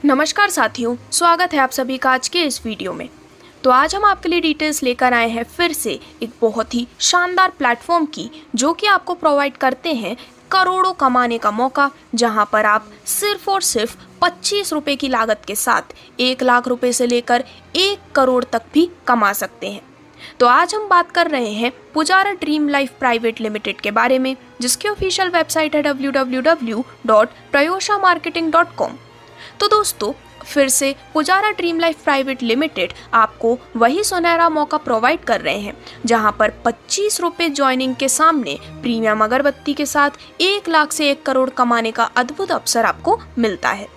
नमस्कार साथियों, स्वागत है आप सभी का आज के इस वीडियो में। तो आज हम आपके लिए डिटेल्स लेकर आए हैं फिर से एक बहुत ही शानदार प्लेटफॉर्म की, जो कि आपको प्रोवाइड करते हैं करोड़ों कमाने का मौका, जहां पर आप सिर्फ और सिर्फ 25 रुपये की लागत के साथ 1 लाख रुपए से लेकर 1 करोड़ तक भी कमा सकते हैं। तो आज हम बात कर रहे हैं Pujara dream life private limited के बारे में, जिसकी ऑफिशियल वेबसाइट है www.prayoshamarketing.com। तो दोस्तों, फिर से Pujara dream life private limited आपको वही सुनहरा मौका प्रोवाइड कर रहे हैं, जहां पर 25 रुपये ज्वाइनिंग के सामने प्रीमियम अगरबत्ती के साथ 1 लाख से 1 करोड़ कमाने का अद्भुत अवसर आपको मिलता है।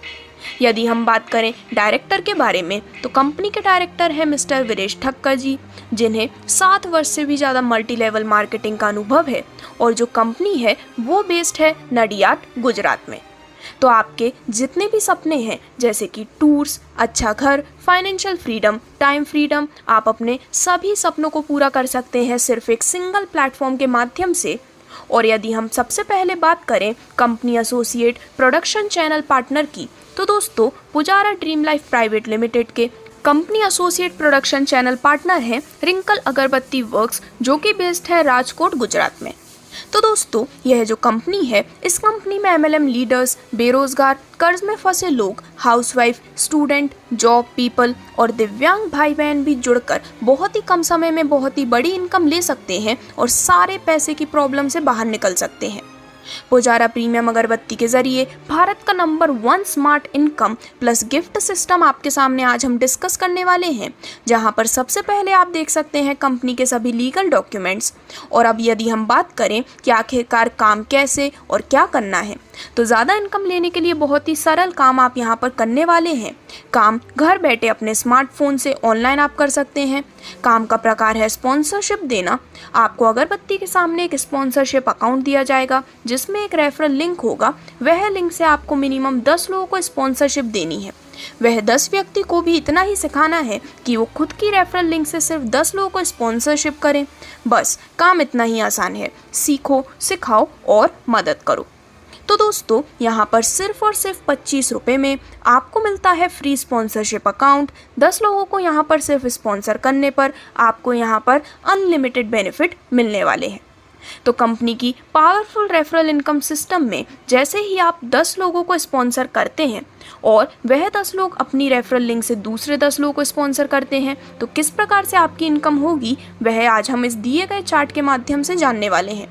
यदि हम बात करें डायरेक्टर के बारे में, तो कंपनी के डायरेक्टर हैं मिस्टर वीरेश ठक्कर जी, जिन्हें 7 वर्ष से भी ज़्यादा मल्टी लेवल मार्केटिंग का अनुभव है, और जो कंपनी है वो बेस्ड है नडियाद, गुजरात में। तो आपके जितने भी सपने हैं, जैसे कि टूर्स, अच्छा घर, फाइनेंशियल फ्रीडम, टाइम फ्रीडम, आप अपने सभी सपनों को पूरा कर सकते हैं सिर्फ एक सिंगल प्लेटफॉर्म के माध्यम से। और यदि हम सबसे पहले बात करें company associate production channel partner की, तो दोस्तों Pujara dream life private limited के company associate production channel partner हैं रिंकल अगरबत्ती वर्क्स, जो कि बेस्ड है राजकोट, गुजरात में। तो दोस्तों, यह जो कंपनी है, इस कंपनी में MLM लीडर्स, बेरोजगार, कर्ज में फंसे लोग, हाउसवाइफ, स्टूडेंट, जॉब पीपल और दिव्यांग भाई बहन भी जुड़कर बहुत ही कम समय में बहुत ही बड़ी इनकम ले सकते हैं और सारे पैसे की प्रॉब्लम से बाहर निकल सकते हैं। पुजारा प्रीमियम अगरबत्ती के जरिए भारत का number 1 smart income plus gift system आपके सामने आज हम डिस्कस करने वाले हैं, जहां पर सबसे पहले आप देख सकते हैं कंपनी के सभी लीगल डॉक्यूमेंट्स। और अब यदि हम बात करें कि आखिरकार काम कैसे और क्या करना है, तो ज़्यादा इनकम लेने के लिए बहुत ही सरल काम आप यहाँ पर करने वाले हैं। काम घर बैठे अपने स्मार्टफोन से ऑनलाइन आप कर सकते हैं। काम का प्रकार है स्पॉन्सरशिप देना। आपको अगरबत्ती के सामने एक स्पॉन्सरशिप अकाउंट दिया जाएगा, जिसमें एक रेफरल लिंक होगा। वह लिंक से आपको मिनिमम 10 लोगों को स्पॉन्सरशिप देनी है। वह 10 व्यक्ति को भी इतना ही सिखाना है कि वो खुद की रेफरल लिंक से सिर्फ 10 लोगों को स्पॉन्सरशिप करें। बस काम इतना ही आसान है। सीखो, सिखाओ और मदद करो। तो दोस्तों, यहाँ पर सिर्फ और सिर्फ 25 रुपये में आपको मिलता है फ्री स्पॉन्सरशिप अकाउंट। 10 लोगों को यहाँ पर सिर्फ स्पॉन्सर करने पर आपको यहाँ पर अनलिमिटेड बेनिफिट मिलने वाले हैं। तो कंपनी की पावरफुल रेफरल इनकम सिस्टम में जैसे ही आप 10 लोगों को स्पॉन्सर करते हैं और वह 10 लोग अपनी रेफरल लिंक से दूसरे 10 लोगों को स्पॉन्सर करते हैं, तो किस प्रकार से आपकी इनकम होगी, वह आज हम इस दिए गए चार्ट के माध्यम से जानने वाले हैं।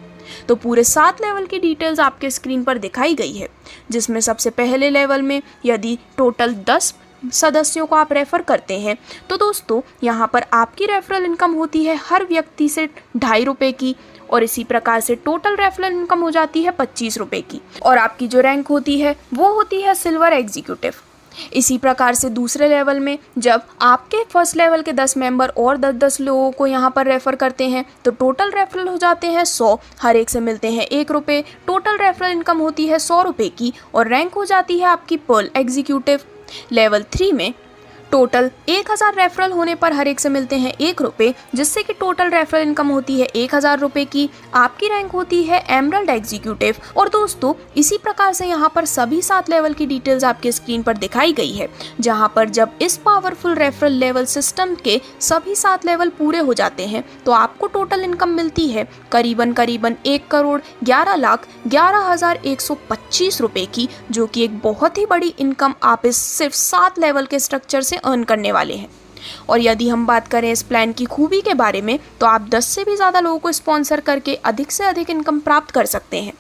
तो पूरे 7 लेवल की डिटेल्स आपके स्क्रीन पर दिखाई गई है, जिसमें सबसे पहले लेवल में यदि टोटल 10 सदस्यों को आप रेफ़र करते हैं, तो दोस्तों यहाँ पर आपकी रेफरल इनकम होती है हर व्यक्ति से 2.5 रुपये की, और इसी प्रकार से टोटल रेफरल इनकम हो जाती है 25 रुपये की। और आपकी जो रैंक होती है वो होती है सिल्वर एग्जीक्यूटिव। इसी प्रकार से दूसरे लेवल में जब आपके फर्स्ट लेवल के 10 मेंबर और 10-10 लोगों को यहाँ पर रेफ़र करते हैं, तो टोटल रेफरल हो जाते हैं 100, हर एक से मिलते हैं 1 रुपये। टोटल रेफरल इनकम होती है 100 रुपये की, और रैंक हो जाती है आपकी पर्ल एग्जीक्यूटिव। लेवल 3 में टोटल 1000 रेफरल होने पर हर एक से मिलते हैं 1 रुपये, जिससे कि टोटल रेफरल इनकम होती है 1000 रुपये की। आपकी रैंक होती है एमरल्ड एग्जीक्यूटिव। और दोस्तों, इसी प्रकार से यहाँ पर सभी 7 लेवल की डिटेल्स आपके स्क्रीन पर दिखाई गई है, जहाँ पर जब इस पावरफुल रेफरल लेवल सिस्टम के सभी 7 लेवल पूरे हो जाते हैं, तो आपको टोटल इनकम मिलती है करीबन 1,11,11,125 रुपये की, जो कि एक बहुत ही बड़ी इनकम आप इस सिर्फ 7 लेवल के स्ट्रक्चर से अर्न करने वाले हैं। और यदि हम बात करें इस प्लान की खूबी के बारे में, तो आप 10 से भी ज़्यादा लोगों को स्पॉन्सर करके अधिक से अधिक इनकम प्राप्त कर सकते हैं।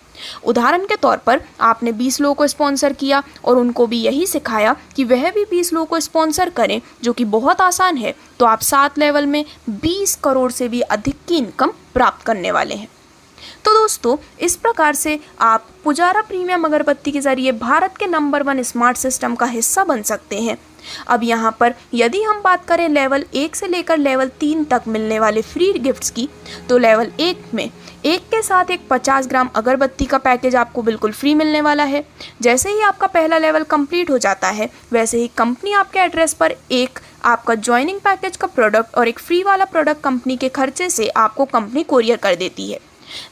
उदाहरण के तौर पर आपने 20 लोगों को स्पॉन्सर किया और उनको भी यही सिखाया कि वह भी 20 लोगों को स्पॉन्सर करें, जो कि बहुत आसान है, तो आप 7 लेवल में 20 करोड़ से भी अधिक की इनकम प्राप्त करने वाले हैं। तो दोस्तों, इस प्रकार से आप पुजारा प्रीमियम अगरबत्ती के जरिए भारत के नंबर 1 स्मार्ट सिस्टम का हिस्सा बन सकते हैं। अब यहाँ पर यदि हम बात करें लेवल 1 से लेकर लेवल 3 तक मिलने वाले फ्री गिफ्ट्स की, तो लेवल 1 में एक के साथ एक 50 ग्राम अगरबत्ती का पैकेज आपको बिल्कुल फ्री मिलने वाला है। जैसे ही आपका पहला लेवल कंप्लीट हो जाता है, वैसे ही कंपनी आपके एड्रेस पर एक आपका ज्वाइनिंग पैकेज का प्रोडक्ट और एक फ्री वाला प्रोडक्ट कंपनी के खर्चे से आपको कंपनी कोरियर कर देती है।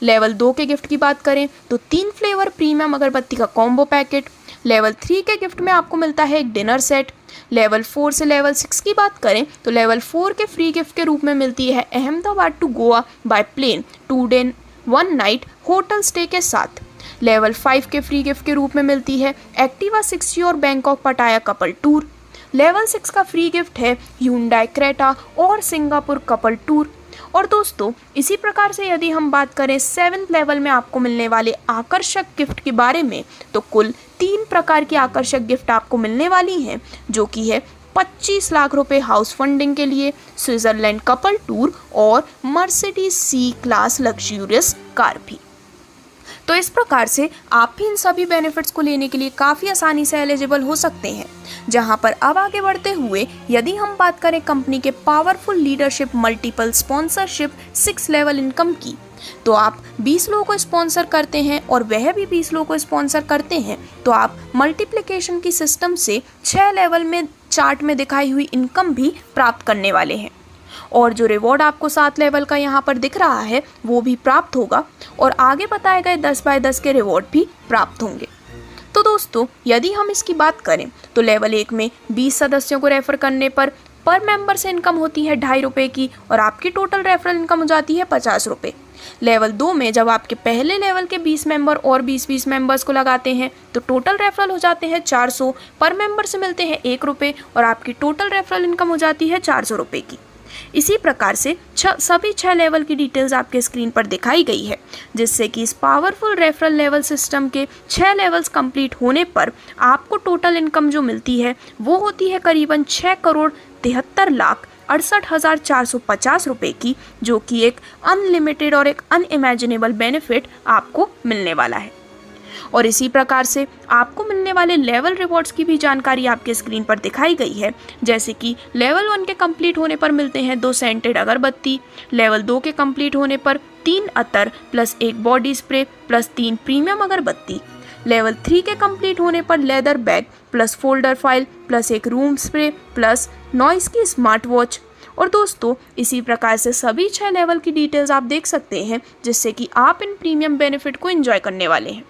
लेवल 2 के गिफ्ट की बात करें तो 3 फ्लेवर प्रीमियम अगरबत्ती का कॉम्बो पैकेट, लेवल 3 के गिफ्ट में आपको मिलता है एक डिनर सेट। लेवल 4 से लेवल 6 की बात करें तो लेवल 4 के फ्री गिफ्ट के रूप में मिलती है Ahmedabad to Goa by plane 2 day 1 night hotel stay के साथ। लेवल 5 के फ्री गिफ्ट के रूप में मिलती है एक्टिवा 60 और बैंकॉक पटाया कपल टूर। लेवल 6 का फ्री गिफ्ट है Hyundai क्रेटा और सिंगापुर कपल टूर। और दोस्तों इसी प्रकार से यदि हम बात करें 7th लेवल में आपको मिलने वाले आकर्षक गिफ्ट के बारे में, तो कुल 3 प्रकार की आकर्षक गिफ्ट आपको मिलने वाली हैं, जो कि है 25 लाख रुपए हाउस फंडिंग के लिए, स्विट्जरलैंड कपल टूर और Mercedes C class luxurious car भी। तो इस प्रकार से आप भी इन सभी बेनिफिट्स को लेने के लिए काफ़ी आसानी से एलिजिबल हो सकते हैं। जहां पर अब आगे बढ़ते हुए यदि हम बात करें कंपनी के powerful leadership multiple sponsorship 6 level income की, तो आप 20 लोगों को स्पॉन्सर करते हैं और वह भी 20 लोगों को स्पॉन्सर करते हैं, तो आप मल्टीप्लिकेशन की सिस्टम से 6 लेवल में चार्ट में दिखाई हुई इनकम भी प्राप्त करने वाले हैं। और जो रिवॉर्ड आपको 7 लेवल का यहाँ पर दिख रहा है वो भी प्राप्त होगा और आगे बताए गए 10 बाय 10 के रिवॉर्ड भी प्राप्त होंगे। तो दोस्तों यदि हम इसकी बात करें तो लेवल 1 में 20 सदस्यों को रेफर करने पर मेंबर से इनकम होती है 2.5 रुपये की और आपकी टोटल रेफरल इनकम हो जाती है 50 रुपये। लेवल 2 में जब आपके पहले लेवल के 20 मेंबर और 20-20 मेंबर्स को लगाते हैं तो टोटल रेफरल हो जाते हैं 400, पर मेंबर से मिलते हैं 1 रुपये और आपकी टोटल रेफरल इनकम हो जाती है 400 रुपये की। इसी प्रकार से सभी 6 लेवल की डिटेल्स आपके स्क्रीन पर दिखाई गई है, जिससे कि इस पावरफुल रेफरल लेवल सिस्टम के 6 लेवल्स कंप्लीट होने पर आपको टोटल इनकम जो मिलती है वो होती है करीबन 6,73,68,450 रुपये की, जो कि एक अनलिमिटेड और एक अनइमेजिनेबल बेनिफिट आपको मिलने वाला है। और इसी प्रकार से आपको मिलने वाले लेवल रिवॉर्ड्स की भी जानकारी आपके स्क्रीन पर दिखाई गई है, जैसे कि लेवल 1 के कंप्लीट होने पर मिलते हैं 2 सेंटेड अगरबत्ती, लेवल 2 के कंप्लीट होने पर 3 अतर plus 1 body spray plus 3 premium अगरबत्ती, लेवल 3 के कंप्लीट होने पर leather bag plus folder file plus 1 room spray plus Noise की स्मार्ट वॉच। और दोस्तों इसी प्रकार से सभी 6 लेवल की डिटेल्स आप देख सकते हैं, जिससे कि आप इन प्रीमियम बेनिफिट को एंजॉय करने वाले हैं।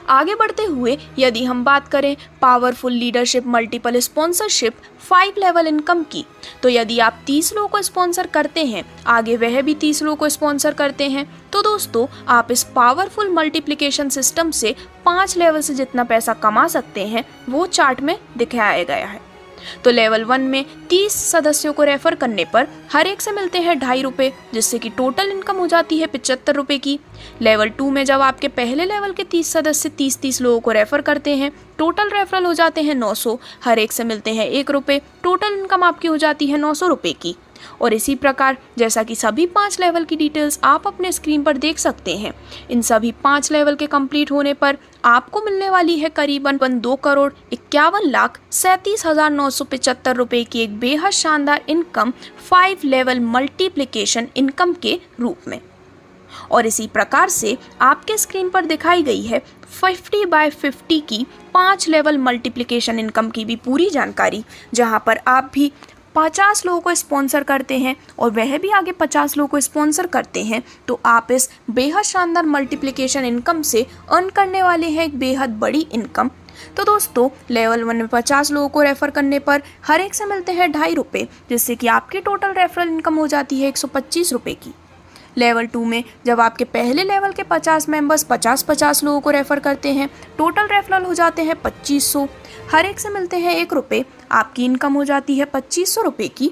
आगे बढ़ते हुए यदि हम बात करें powerful leadership multiple sponsorship 5 level income की, तो यदि आप 30 लोगों को स्पॉन्सर करते हैं, आगे वह भी 30 लोगों को स्पॉन्सर करते हैं, तो दोस्तों आप इस पावरफुल मल्टीप्लिकेशन सिस्टम से 5 लेवल से जितना पैसा कमा सकते हैं वो चार्ट में दिखाया गया है। तो लेवल 1 में 30 सदस्यों को रेफर करने पर हर एक से मिलते हैं 2.5 रुपये, जिससे कि टोटल इनकम हो जाती है 75 रुपये की। लेवल 2 में जब आपके पहले लेवल के 30 सदस्य 30-30 लोगों को रेफर करते हैं, टोटल रेफरल हो जाते हैं 900, हर एक से मिलते हैं 1 रुपये, टोटल इनकम आपकी हो जाती है 900 रुपये की। और इसी प्रकार जैसा कि सभी 5 लेवल की डिटेल्स आप अपने स्क्रीन पर देख सकते हैं, इन सभी 5 लेवल के कंप्लीट होने पर आपको मिलने वाली है करीबन 2,51,37,975 रुपये की एक बेहद शानदार इनकम 5 लेवल मल्टीप्लिकेशन इनकम के रूप में। और इसी प्रकार से आपके स्क्रीन पर दिखाई गई है 50/50 की 5 लेवल मल्टीप्लिकेशन इनकम की भी पूरी जानकारी, जहां पर आप भी 50 लोगों को स्पॉन्सर करते हैं और वह भी आगे 50 लोगों को स्पॉन्सर करते हैं, तो आप इस बेहद शानदार मल्टीप्लिकेशन इनकम से अर्न करने वाले हैं एक बेहद बड़ी इनकम। तो दोस्तों लेवल 1 में 50 लोगों को रेफर करने पर हर एक से मिलते हैं 2.5 रुपये, जिससे कि आपकी टोटल रेफरल इनकम हो जाती है 125 रुपये की। लेवल 2 में जब आपके पहले लेवल के 50 मेंबर्स 50-50 लोगों को रेफर करते हैं, टोटल रेफरल हो जाते हैं 2500, हर एक से मिलते हैं 1 रुपये, आपकी इनकम हो जाती है 2500 रुपये की।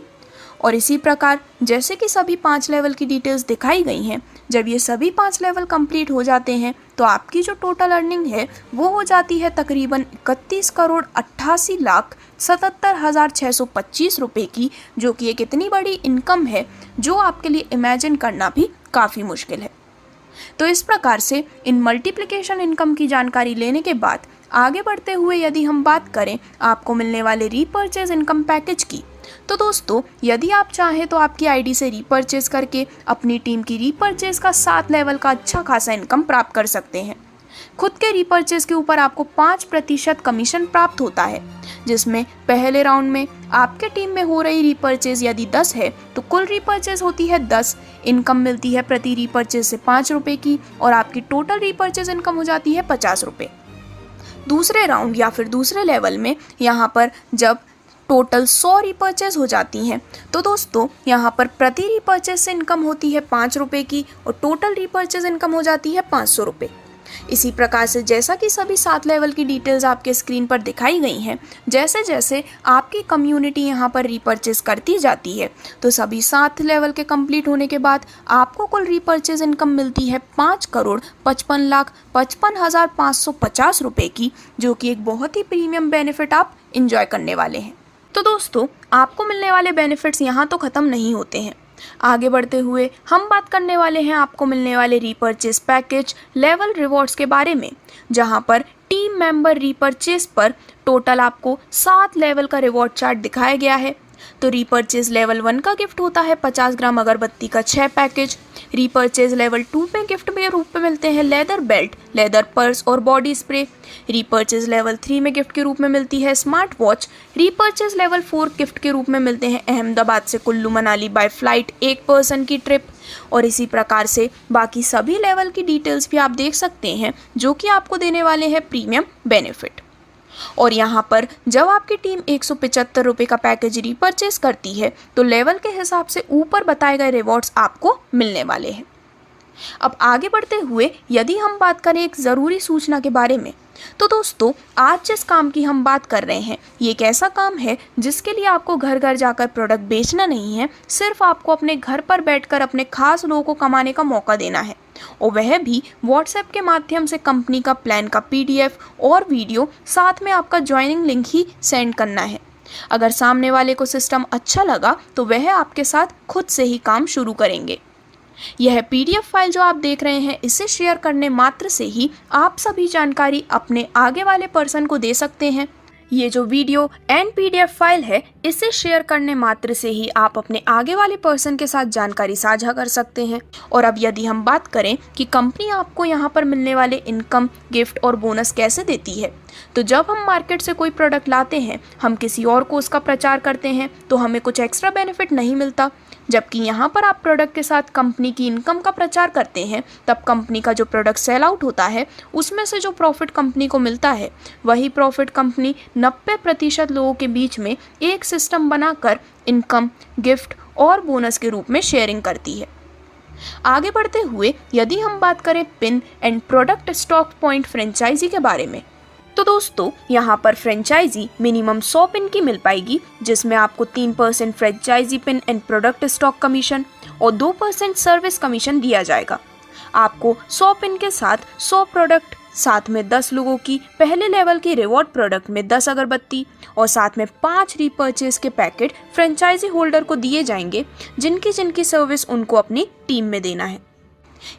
और इसी प्रकार जैसे कि सभी 5 लेवल की डिटेल्स दिखाई गई हैं, जब ये सभी 5 लेवल कंप्लीट हो जाते हैं तो आपकी जो टोटल अर्निंग है वो हो जाती है तकरीबन 31,88,77,625 रुपये की, जो कि एक इतनी बड़ी इनकम है जो आपके लिए इमेजिन करना भी काफ़ी मुश्किल है। तो इस प्रकार से इन मल्टीप्लिकेशन इनकम की जानकारी लेने के बाद आगे बढ़ते हुए यदि हम बात करें आपको मिलने वाले रीपर्चेज इनकम पैकेज की, तो दोस्तों यदि आप चाहें तो आपकी आईडी से रीपर्चेज करके अपनी टीम की रीपर्चेज का 7 लेवल का अच्छा खासा इनकम प्राप्त कर सकते हैं। खुद के रीपर्चेज के ऊपर आपको 5% कमीशन प्राप्त होता है, जिसमें पहले राउंड में आपके टीम में हो रही रीपर्चेज यदि 10 है तो कुल रीपर्चेज होती है 10, इनकम मिलती है प्रति रीपर्चेज से 5 रुपये की और आपकी टोटल रीपर्चेज इनकम हो जाती है 50 रुपये। दूसरे राउंड या फिर दूसरे लेवल में यहाँ पर जब टोटल 100 रीपर्चेज हो जाती हैं तो दोस्तों यहाँ पर प्रति रीपर्चेज से इनकम होती है 5 रुपये की और टोटल रीपर्चेज इनकम हो जाती है 500 रुपये। इसी प्रकार से जैसा कि सभी 7 लेवल की डिटेल्स आपके स्क्रीन पर दिखाई गई हैं, जैसे जैसे आपकी कम्युनिटी यहाँ पर रीपर्चेज करती जाती है तो सभी 7 लेवल के कंप्लीट होने के बाद आपको कुल रीपर्चेज इनकम मिलती है 5,55,55,550 रुपये की, जो कि एक बहुत ही प्रीमियम बेनिफिट आप इंजॉय करने वाले हैं। तो दोस्तों आपको मिलने वाले बेनिफिट्स यहाँ तो ख़त्म नहीं होते हैं। आगे बढ़ते हुए हम बात करने वाले हैं आपको मिलने वाले रीपर्चेस पैकेज लेवल रिवॉर्ड्स के बारे में, जहां पर टीम मेंबर रीपर्चेस पर टोटल आपको 7 लेवल का रिवॉर्ड चार्ट दिखाया गया है। तो रीपर्चेज लेवल 1 का गिफ्ट होता है 50 ग्राम अगरबत्ती का 6 पैकेज। रीपर्चेज लेवल 2 में गिफ्ट के रूप में मिलते हैं लेदर बेल्ट, लेदर पर्स और बॉडी स्प्रे। रीपर्चेज लेवल 3 में गिफ्ट के रूप में मिलती है smart watch. Repurchase level 4 gift के रूप में मिलते हैं अहमदाबाद से Kullu Manali by flight 1 person की ट्रिप। और इसी प्रकार से बाकी सभी लेवल की डिटेल्स भी आप देख सकते हैं, जो कि आपको देने वाले हैं प्रीमियम बेनिफिट। और यहाँ पर जब आपकी टीम 175 रुपये का पैकेज रीपर्चेस करती है तो लेवल के हिसाब से ऊपर बताए गए रिवॉर्ड्स आपको मिलने वाले हैं। अब आगे बढ़ते हुए यदि हम बात करें एक ज़रूरी सूचना के बारे में, तो दोस्तों आज जिस काम की हम बात कर रहे हैं ये एक ऐसा काम है जिसके लिए आपको घर घर जाकर प्रोडक्ट बेचना नहीं है, सिर्फ आपको अपने घर पर बैठकर अपने खास लोगों को कमाने का मौका देना है, और वह भी व्हाट्सएप के माध्यम से कंपनी का प्लान का PDF और वीडियो, साथ में आपका ज्वाइनिंग लिंक ही सेंड करना है। अगर सामने वाले को सिस्टम अच्छा लगा तो वह आपके साथ खुद से ही काम शुरू करेंगे। यह PDF फाइल जो आप देख रहे हैं, इसे शेयर करने मात्र से ही आप सभी जानकारी अपने आगे वाले पर्सन को दे सकते हैं। ये जो वीडियो एंड PDF फाइल है, इसे शेयर करने मात्र से ही आप अपने आगे वाले पर्सन के साथ जानकारी साझा कर सकते हैं। और अब यदि हम बात करें कि कंपनी आपको यहाँ पर मिलने वाले इनकम, गिफ्ट और बोनस कैसे देती है, तो जब हम मार्केट से कोई प्रोडक्ट लाते हैं, हम किसी और को उसका प्रचार करते हैं तो हमें कुछ एक्स्ट्रा बेनिफिट नहीं मिलता, जबकि यहाँ पर आप प्रोडक्ट के साथ कंपनी की इनकम का प्रचार करते हैं, तब कंपनी का जो प्रोडक्ट सेल आउट होता है उसमें से जो प्रॉफिट कंपनी को मिलता है, वही प्रॉफिट कंपनी 90% लोगों के बीच में एक सिस्टम बनाकर इनकम, गिफ्ट और बोनस के रूप में शेयरिंग करती है। आगे बढ़ते हुए यदि हम बात करें pin and product stock point franchisee के बारे में, तो दोस्तों यहाँ पर फ्रेंचाइजी मिनिमम 100 पिन की मिल पाएगी, जिसमें आपको 3% franchisee pin and product stock commission और 2% सर्विस कमीशन दिया जाएगा। आपको 100 पिन के साथ 100 प्रोडक्ट, साथ में 10 लोगों की पहले लेवल की रिवॉर्ड प्रोडक्ट में 10 अगरबत्ती और साथ में 5 रीपर्चेज के पैकेट फ्रेंचाइजी होल्डर को दिए जाएंगे, जिनकी सर्विस उनको अपनी टीम में देना है।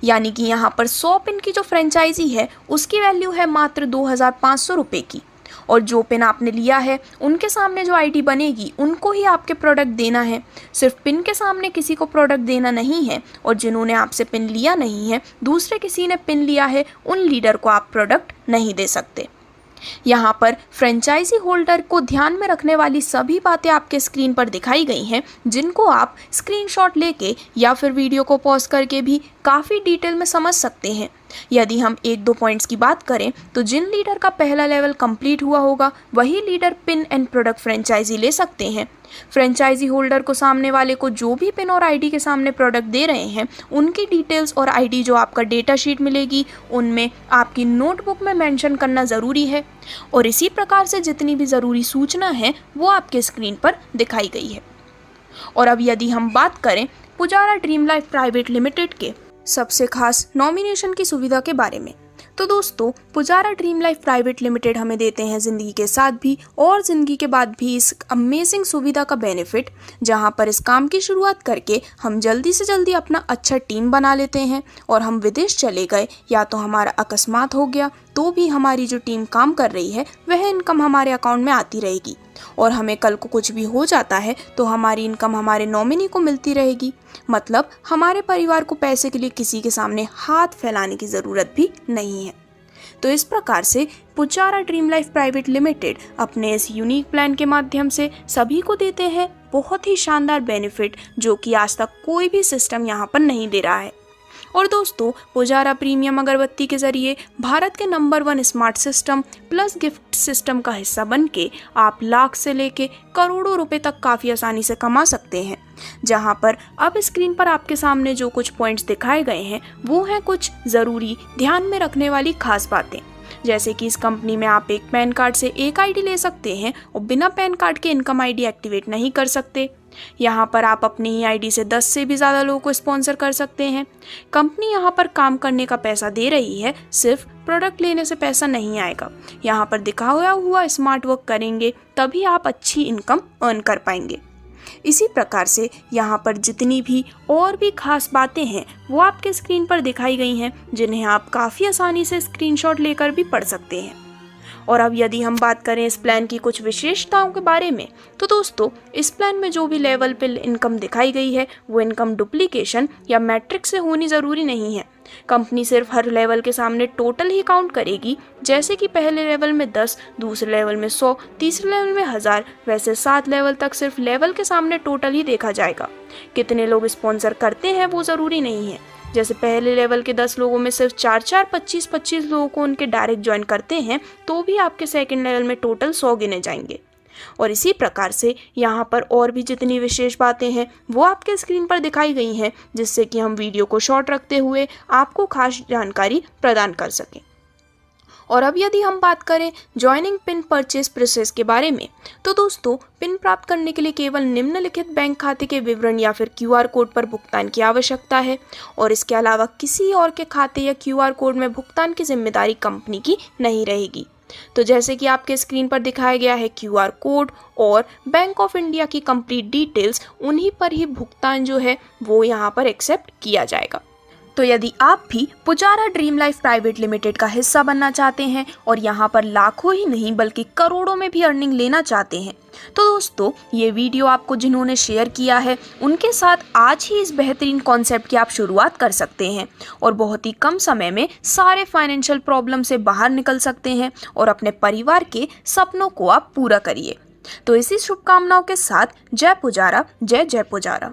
यानी कि यहाँ पर 100 पिन की जो फ्रेंचाइजी है उसकी वैल्यू है मात्र 2,500 रुपये की, और जो पिन आपने लिया है उनके सामने जो ID बनेगी उनको ही आपके प्रोडक्ट देना है। सिर्फ पिन के सामने किसी को प्रोडक्ट देना नहीं है, और जिन्होंने आपसे पिन लिया नहीं है, दूसरे किसी ने पिन लिया है, उन लीडर को आप प्रोडक्ट नहीं दे सकते। यहाँ पर फ्रेंचाइजी होल्डर को ध्यान में रखने वाली सभी बातें आपके स्क्रीन पर दिखाई गई हैं, जिनको आप स्क्रीनशॉट लेके या फिर वीडियो को पॉज करके भी काफ़ी डिटेल में समझ सकते हैं। यदि हम 1-2 पॉइंट्स की बात करें तो जिन लीडर का पहला लेवल कंप्लीट हुआ होगा वही leader pin and product franchisee ले सकते हैं। फ्रेंचाइजी होल्डर को सामने वाले को जो भी पिन और ID के सामने प्रोडक्ट दे रहे हैं उनकी डिटेल्स और ID जो आपका डेटा शीट मिलेगी उनमें आपकी नोटबुक में मेंशन करना ज़रूरी है, और इसी प्रकार से जितनी भी ज़रूरी सूचना है वो आपके स्क्रीन पर दिखाई गई है। और अब यदि हम बात करें Pujara dream life private limited के सबसे खास नॉमिनेशन की सुविधा के बारे में, तो दोस्तों Pujara dream life private limited हमें देते हैं ज़िंदगी के साथ भी और ज़िंदगी के बाद भी इस अमेजिंग सुविधा का बेनिफिट, जहां पर इस काम की शुरुआत करके हम जल्दी से जल्दी अपना अच्छा टीम बना लेते हैं, और हम विदेश चले गए या तो हमारा अकस्मात हो गया तो भी हमारी जो टीम काम कर रही है वह इनकम हमारे अकाउंट में आती रहेगी, और हमें कल को कुछ भी हो जाता है तो हमारी इनकम हमारे नॉमिनी को मिलती रहेगी। मतलब हमारे परिवार को पैसे के लिए किसी के सामने हाथ फैलाने की ज़रूरत भी नहीं है। तो इस प्रकार से Pujara dream life private limited अपने इस यूनिक प्लान के माध्यम से सभी को देते हैं बहुत ही शानदार बेनिफिट, जो कि आज तक कोई भी सिस्टम यहाँ पर नहीं दे रहा है। और दोस्तों पुजारा प्रीमियम अगरबत्ती के जरिए भारत के number 1 smart system plus gift system का हिस्सा बन के आप लाख से लेके करोड़ों रुपए तक काफ़ी आसानी से कमा सकते हैं। जहां पर अब स्क्रीन पर आपके सामने जो कुछ पॉइंट्स दिखाए गए हैं वो हैं कुछ ज़रूरी ध्यान में रखने वाली खास बातें। जैसे कि इस कंपनी में आप एक पैन कार्ड से एक आईडी ले सकते हैं और बिना पैन कार्ड के इनकम आईडी एक्टिवेट नहीं कर सकते। यहाँ पर आप अपनी ही आईडी से 10 से भी ज़्यादा लोगों को स्पॉन्सर कर सकते हैं। कंपनी यहाँ पर काम करने का पैसा दे रही है, सिर्फ प्रोडक्ट लेने से पैसा नहीं आएगा। यहाँ पर दिखाया हुआ स्मार्ट वर्क करेंगे तभी आप अच्छी इनकम अर्न कर पाएंगे। इसी प्रकार से यहाँ पर जितनी भी और भी खास बातें हैं वो आपके स्क्रीन पर दिखाई गई हैं, जिन्हें आप काफ़ी आसानी से स्क्रीनशॉट लेकर भी पढ़ सकते हैं। और अब यदि हम बात करें इस प्लान की कुछ विशेषताओं के बारे में, तो दोस्तों इस प्लान में जो भी लेवल पे इनकम दिखाई गई है वो इनकम डुप्लीकेशन या मैट्रिक से होनी ज़रूरी नहीं है। कंपनी सिर्फ हर लेवल के सामने टोटल ही काउंट करेगी, जैसे कि पहले लेवल में 10, दूसरे लेवल में 100, तीसरे लेवल में 1000, वैसे 7 लेवल तक सिर्फ लेवल के सामने टोटल ही देखा जाएगा। कितने लोग स्पॉन्सर करते हैं वो ज़रूरी नहीं है। जैसे पहले लेवल के 10 लोगों में सिर्फ 4-4, 25-25 लोगों को उनके डायरेक्ट ज्वाइन करते हैं तो भी आपके सेकंड लेवल में टोटल 100 गिने जाएंगे। और इसी प्रकार से यहाँ पर और भी जितनी विशेष बातें हैं वो आपके स्क्रीन पर दिखाई गई हैं, जिससे कि हम वीडियो को शॉर्ट रखते हुए आपको खास जानकारी प्रदान कर सकें। और अब यदि हम बात करें ज्वाइनिंग पिन परचेज प्रोसेस के बारे में, तो दोस्तों पिन प्राप्त करने के लिए केवल निम्नलिखित बैंक खाते के विवरण या फिर QR कोड पर भुगतान की आवश्यकता है और इसके अलावा किसी और के खाते या QR कोड में भुगतान की जिम्मेदारी कंपनी की नहीं रहेगी। तो जैसे कि आपके स्क्रीन पर दिखाया गया है QR कोड और बैंक ऑफ इंडिया की कंप्लीट डिटेल्स, उन्हीं पर ही भुगतान जो है वो यहाँ पर एक्सेप्ट किया जाएगा। तो यदि आप भी Pujara dream life private limited का हिस्सा बनना चाहते हैं और यहाँ पर लाखों ही नहीं बल्कि करोड़ों में भी अर्निंग लेना चाहते हैं, तो दोस्तों ये वीडियो आपको जिन्होंने शेयर किया है उनके साथ आज ही इस बेहतरीन कॉन्सेप्ट की आप शुरुआत कर सकते हैं और बहुत ही कम समय में सारे फाइनेंशियल प्रॉब्लम से बाहर निकल सकते हैं और अपने परिवार के सपनों को आप पूरा करिए। तो इसी शुभकामनाओं के साथ जय पुजारा, जय जय पुजारा।